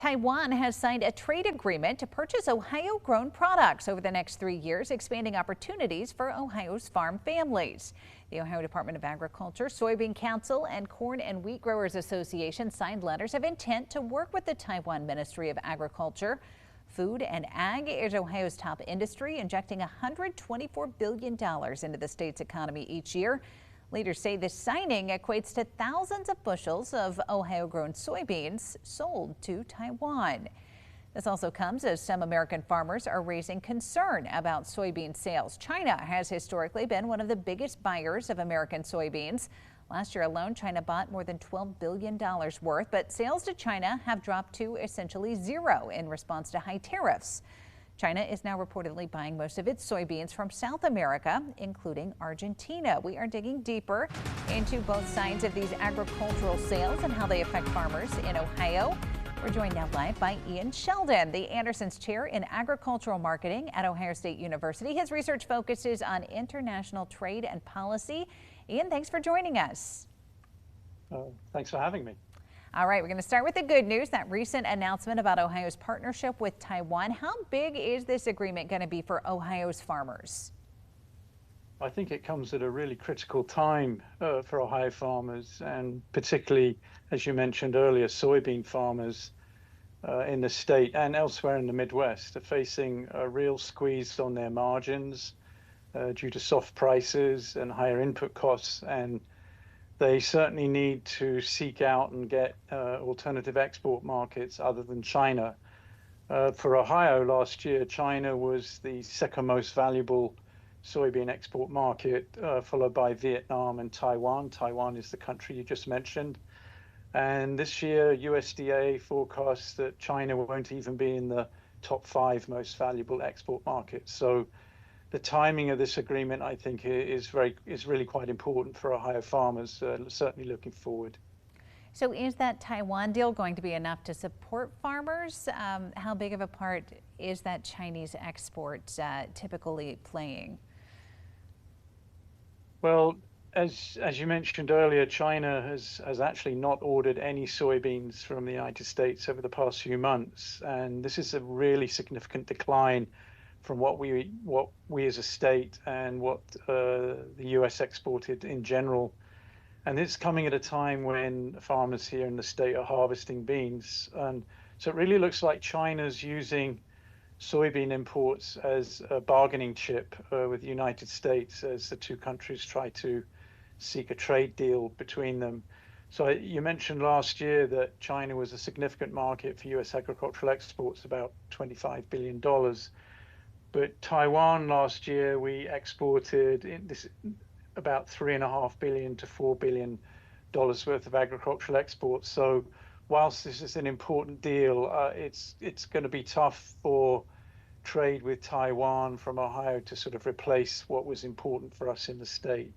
Taiwan has signed a trade agreement to purchase Ohio-grown products over the next 3 years, expanding opportunities for Ohio's farm families. The Ohio Department of Agriculture, Soybean Council, and Corn and Wheat Growers Association signed letters of intent to work with the Taiwan Ministry of Agriculture. Food and ag is Ohio's top industry, injecting $124 billion into the state's economy each year. Leaders say this signing equates to thousands of bushels of Ohio-grown soybeans sold to Taiwan. This also comes as some American farmers are raising concern about soybean sales. China has historically been one of the biggest buyers of American soybeans. Last year alone, China bought more than $12 billion worth, but sales to China have dropped to essentially zero in response to high tariffs. China is now reportedly buying most of its soybeans from South America, including Argentina. We are digging deeper into both sides of these agricultural sales and how they affect farmers in Ohio. We're joined now live by Ian Sheldon, the Anderson's Chair in Agricultural Marketing at Ohio State University. His research focuses on international trade and policy. Ian, thanks for joining us. Thanks for having me. All right, we're going to start with the good news, that recent announcement about Ohio's partnership with Taiwan. How big is this agreement going to be for Ohio's farmers? I think it comes at a really critical time for Ohio farmers, and particularly, as you mentioned earlier, soybean farmers in the state and elsewhere in the Midwest are facing a real squeeze on their margins due to soft prices and higher input costs, and they certainly need to seek out and get alternative export markets other than China. For Ohio last year, China was the second most valuable soybean export market, followed by Vietnam and Taiwan. Taiwan is the country you just mentioned. And this year, USDA forecasts that China won't even be in the top 5 most valuable export markets. So the timing of this agreement, I think, is really quite important for Ohio farmers, certainly looking forward. So is that Taiwan deal going to be enough to support farmers? How big of a part is that Chinese export typically playing? Well, as you mentioned earlier, China has actually not ordered any soybeans from the United States over the past few months, and this is a really significant decline from what we as a state and what the U.S. exported in general. And it's coming at a time when farmers here in the state are harvesting beans. And so it really looks like China's using soybean imports as a bargaining chip with the United States as the two countries try to seek a trade deal between them. So you mentioned last year that China was a significant market for U.S. agricultural exports, about $25 billion. But Taiwan last year, we exported about $3.5 billion to $4 billion worth of agricultural exports. So whilst this is an important deal, it's going to be tough for trade with Taiwan from Ohio to sort of replace what was important for us in the state.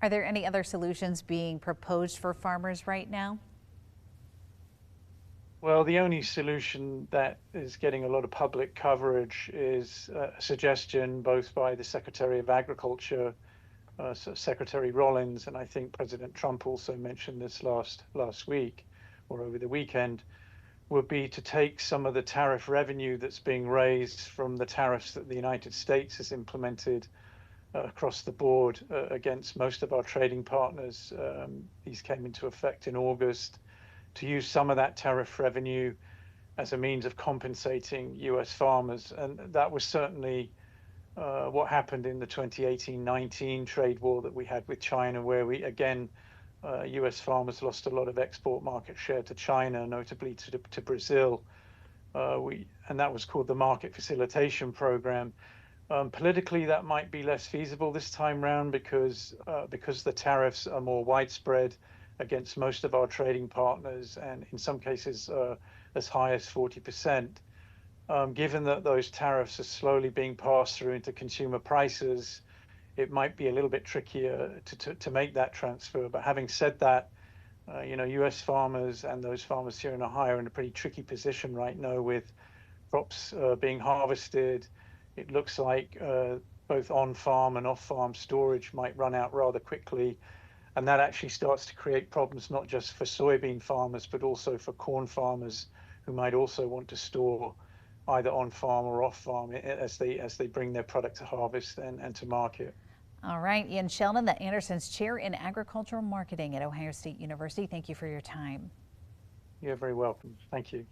Are there any other solutions being proposed for farmers right now? Well, the only solution that is getting a lot of public coverage is a suggestion both by the Secretary of Agriculture, Secretary Rollins, and I think President Trump also mentioned this last week or over the weekend, would be to take some of the tariff revenue that's being raised from the tariffs that the United States has implemented across the board against most of our trading partners. These came into effect in August, to use some of that tariff revenue as a means of compensating U.S. farmers. And that was certainly what happened in the 2018-19 trade war that we had with China, where we, again, U.S. farmers lost a lot of export market share to China, notably to Brazil. And that was called the Market Facilitation Program. Politically, that might be less feasible this time round because the tariffs are more widespread against most of our trading partners, and in some cases as high as 40%. Given that those tariffs are slowly being passed through into consumer prices, it might be a little bit trickier to make that transfer. But having said that, U.S. farmers and those farmers here in Ohio are in a pretty tricky position right now with crops being harvested. It looks like both on-farm and off-farm storage might run out rather quickly. And that actually starts to create problems not just for soybean farmers, but also for corn farmers who might also want to store either on farm or off farm as they bring their product to harvest and to market. All right, Ian Sheldon, the Anderson's Chair in Agricultural Marketing at Ohio State University. Thank you for your time. You're very welcome. Thank you.